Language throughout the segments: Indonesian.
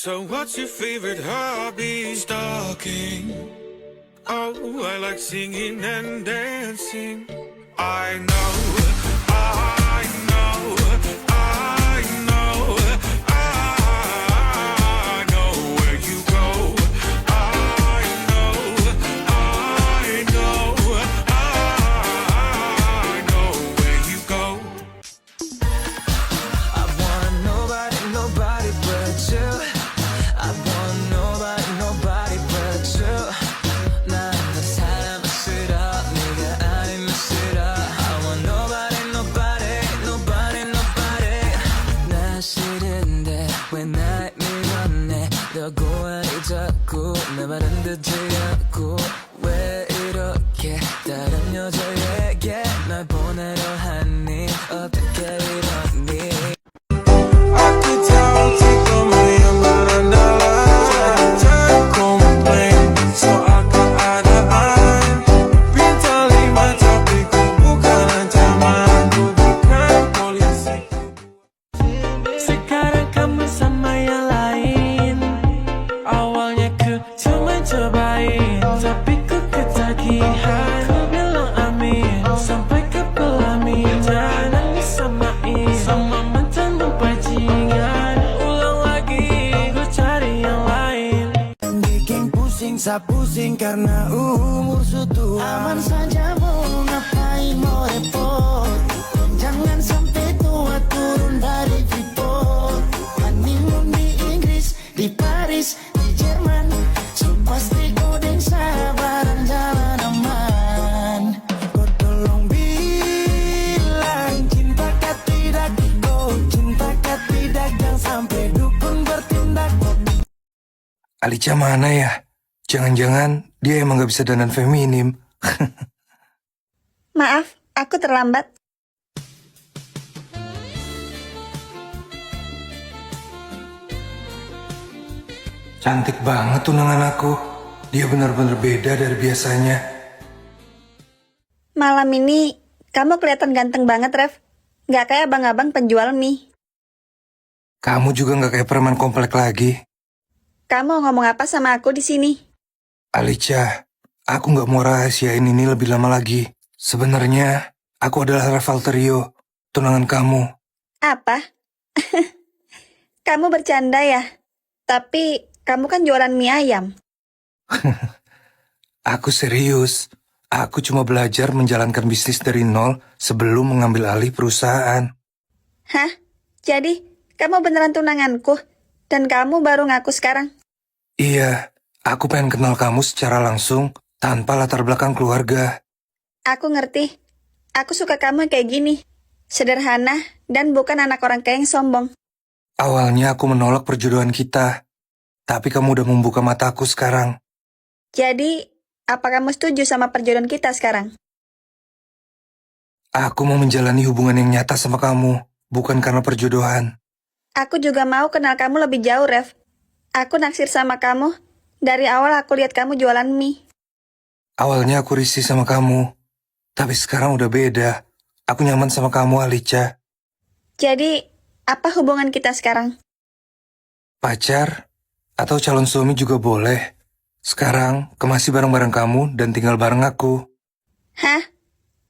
So what's your favorite hobby? Stalking. Oh, I like singing and dancing. I know, I know, I know, I know where you go. I know, I know, I know where you go. I want nobody, nobody but you. I want nobody, nobody but you. 난 사람을 싫어, 네가 아니면 싫어. I want nobody, nobody, nobody, nobody. 나 싫은데 왜 날 밀어내? 너고 아니 자꾸 내 말은 듣지 않고 왜 이렇게 다른 여자에게 날 보내려 하니? 어떻게 이러니? Aku tahu tipe yang berandalan. Jangan komplain soal keadaan. Bintang 5 tapi ku bukan ancaman. Ku bukan polisi. Sekarang kamu sama yang lain. Awalnya ku cuma cobain, tapi ku ketagihan. Ku bilang amin sampai ke pelaminan. Nangis samain sama mantan bajingan. Ulang lagi ku cari yang lain. Bikin pusing, pusing karena umur sudah. Aman saja mau ngapain mau repot. Jangan sampai tua turun dari Freeport. Honeymoon di Inggris, di Paris, di Jerman. So pasti odeng sabaran jalan aman. Kau tolong bilang cinta kah tidak. Kau cinta kah tidak. Jangan sampai dukun bertindak. Alicia mana ya? Jangan-jangan dia emang gak bisa dandan feminim. Maaf, aku terlambat. Cantik banget tunangan aku. Dia benar-benar beda dari biasanya. Malam ini kamu kelihatan ganteng banget, Rev. Gak kayak abang-abang penjual mie. Kamu juga gak kayak preman komplek lagi. Kamu ngomong apa sama aku di sini? Alicia, aku gak mau rahasiain ini lebih lama lagi. Sebenarnya, aku adalah Rev Alterio, tunangan kamu. Apa? Kamu bercanda ya? Tapi kamu kan jualan mie ayam. Aku serius. Aku cuma belajar menjalankan bisnis dari nol sebelum mengambil alih perusahaan. Hah? Jadi, kamu beneran tunanganku? Dan kamu baru ngaku sekarang? Iya, aku pengen kenal kamu secara langsung tanpa latar belakang keluarga. Aku ngerti. Aku suka kamu kayak gini. Sederhana dan bukan anak orang kaya yang sombong. Awalnya aku menolak perjodohan kita. Tapi kamu udah membuka mataku sekarang. Jadi, apa kamu setuju sama perjodohan kita sekarang? Aku mau menjalani hubungan yang nyata sama kamu, bukan karena perjodohan. Aku juga mau kenal kamu lebih jauh, Rev. Aku naksir sama kamu. Dari awal aku lihat kamu jualan mie. Awalnya aku risih sama kamu. Tapi sekarang udah beda. Aku nyaman sama kamu, Alicia. Jadi, apa hubungan kita sekarang? Pacar atau calon suami juga boleh. Sekarang, kemasi bareng-bareng kamu dan tinggal bareng aku. Hah?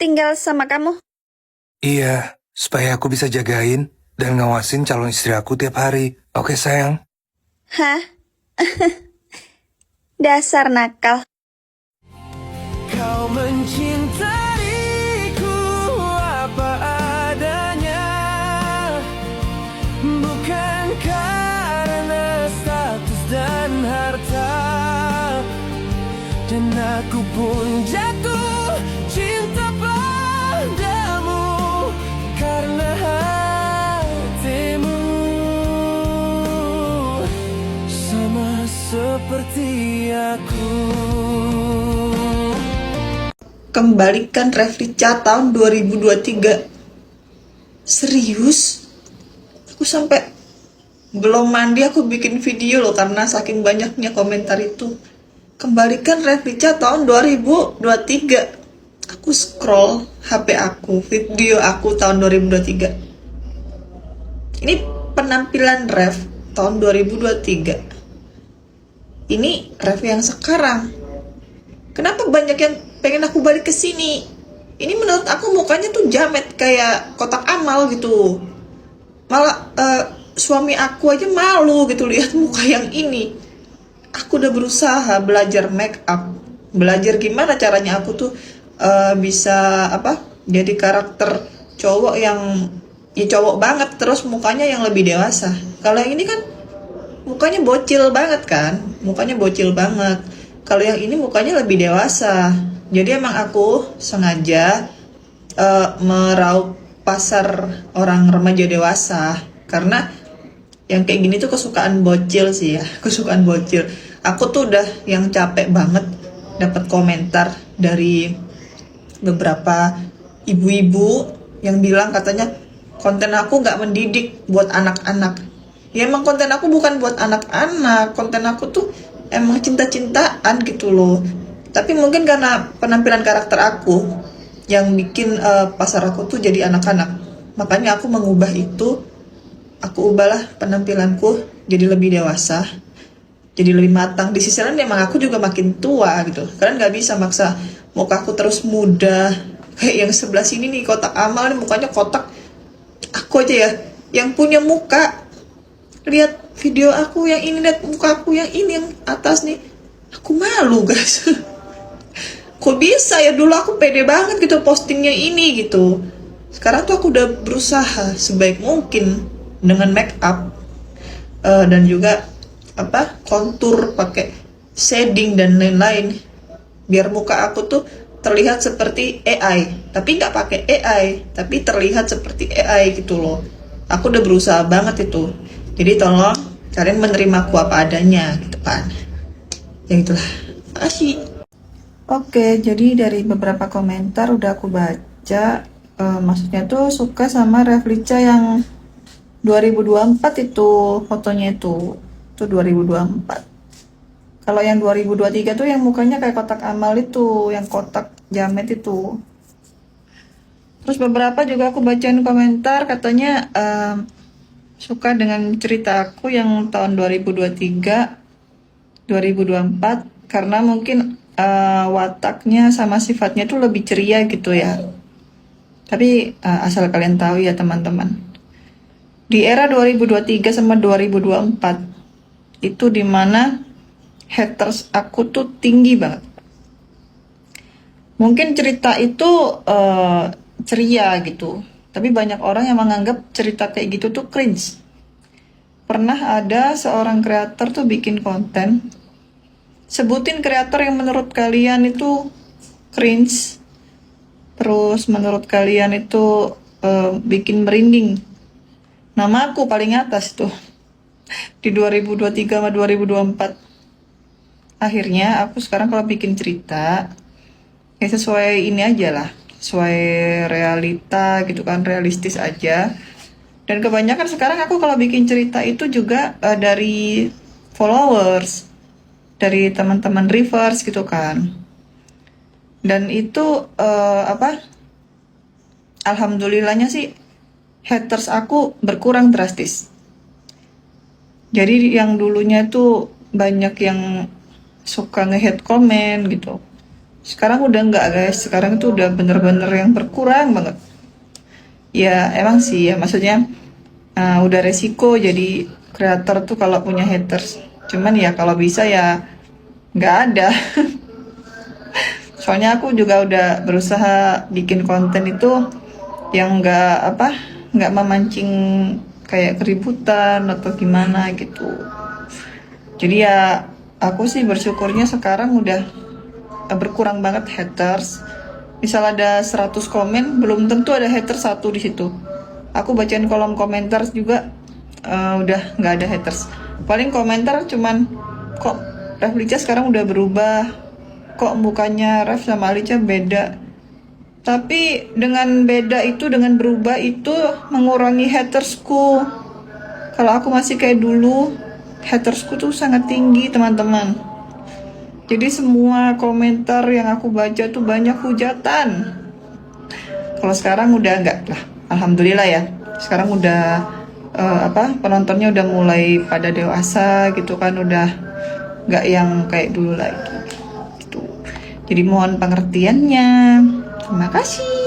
Tinggal sama kamu? Iya, supaya aku bisa jagain dan ngawasin calon istri aku tiap hari. Oke, sayang? Hah? Dasar nakal. Kau mencintaiku apa adanya, bukan karena status dan harta. Dan aku pun jatuh cinta padamu karena hatimu sama seperti aku. Kembalikan Revlica tahun 2023. Serius? Aku sampai belum mandi aku bikin video loh karena saking banyaknya komentar itu. Kembalikan Revlica tahun 2023. Aku scroll HP aku, video aku tahun 2023. Ini penampilan Rev tahun 2023. Ini Ref yang sekarang. Kenapa banyak yang pengen aku balik ke sini? Ini menurut aku mukanya tuh jamet kayak kotak amal gitu. Malah suami aku aja malu gitu lihat muka yang ini. Aku udah berusaha belajar make up, belajar gimana caranya aku tuh bisa jadi karakter cowok yang ya cowok banget, terus mukanya yang lebih dewasa. Kalau yang ini kan mukanya bocil banget kan, mukanya bocil banget. Kalau yang ini mukanya lebih dewasa. Jadi emang aku sengaja meraup pasar orang remaja dewasa, karena yang kayak gini tuh kesukaan bocil sih ya, kesukaan bocil. Aku tuh udah yang capek banget dapat komentar dari beberapa ibu-ibu yang bilang katanya konten aku nggak mendidik buat anak-anak. Ya emang konten aku bukan buat anak-anak, konten aku tuh emang cinta-cintaan gitu loh. Tapi mungkin karena penampilan karakter aku yang bikin pasar aku tuh jadi anak-anak, makanya aku mengubah itu. Aku ubahlah penampilanku jadi lebih dewasa, jadi lebih matang. Di sisi lain emang aku juga makin tua gitu. Kalian nggak bisa maksa mukaku terus muda. Kayak yang sebelah sini nih, kotak amal nih, mukanya kotak. Aku aja ya yang punya muka. Lihat video aku yang ini, lihat muka aku yang ini, yang atas nih. Aku malu guys. Kok bisa ya, dulu aku pede banget gitu postingnya ini gitu. Sekarang tuh aku udah berusaha sebaik mungkin dengan make up dan juga kontur, pakai shading dan lain-lain, biar muka aku tuh terlihat seperti AI, tapi nggak pakai AI, tapi terlihat seperti AI gitu loh. Aku udah berusaha banget itu. Jadi tolong kalian menerima aku apa adanya gitu kan. Ya itulah. Makasih. Oke, jadi dari beberapa komentar udah aku baca, maksudnya tuh suka sama Ref Lica yang 2024 itu fotonya itu 2024. Kalau yang 2023 tuh yang mukanya kayak kotak amal itu, yang kotak jamet itu. Terus beberapa juga aku bacain komentar katanya suka dengan cerita aku yang tahun 2023, 2024 karena mungkin wataknya sama sifatnya tuh lebih ceria gitu ya. Tapi asal kalian tahu ya teman-teman, di era 2023 sama 2024 itu dimana haters aku tuh tinggi banget. Mungkin cerita itu ceria gitu, tapi banyak orang yang menganggap cerita kayak gitu tuh cringe. Pernah ada seorang kreator tuh bikin konten, sebutin kreator yang menurut kalian itu cringe, terus menurut kalian itu bikin merinding. Nama aku paling atas tuh di 2023 sama 2024. Akhirnya aku sekarang kalau bikin cerita ya sesuai ini aja lah, sesuai realita gitu kan, realistis aja. Dan kebanyakan sekarang aku kalau bikin cerita itu juga dari followers, dari teman-teman reverse gitu kan. Dan itu alhamdulillahnya sih haters aku berkurang drastis. Jadi yang dulunya tuh banyak yang suka nge-hate komen gitu, sekarang udah enggak guys. Sekarang tuh udah bener-bener yang berkurang banget. Ya emang sih ya, maksudnya udah resiko jadi kreator tuh kalau punya haters. Cuman ya kalau bisa ya nggak ada. Soalnya aku juga udah berusaha bikin konten itu yang nggak memancing kayak keributan atau gimana gitu. Jadi ya aku sih bersyukurnya sekarang udah berkurang banget haters. Misal ada 100 komen, belum tentu ada haters satu di situ. Aku bacain kolom komentar juga udah nggak ada haters. Paling komentar cuman, kok Ref Lica sekarang udah berubah, kok mukanya Ref sama Lica beda. Tapi dengan beda itu, dengan berubah itu mengurangi hatersku. Kalau aku masih kayak dulu, hatersku tuh sangat tinggi teman-teman. Jadi semua komentar yang aku baca tuh banyak hujatan. Kalau sekarang udah enggak lah, alhamdulillah ya. Sekarang udah penontonnya udah mulai pada dewasa gitu kan, udah nggak yang kayak dulu lagi gitu. Jadi mohon pengertiannya. Terima kasih.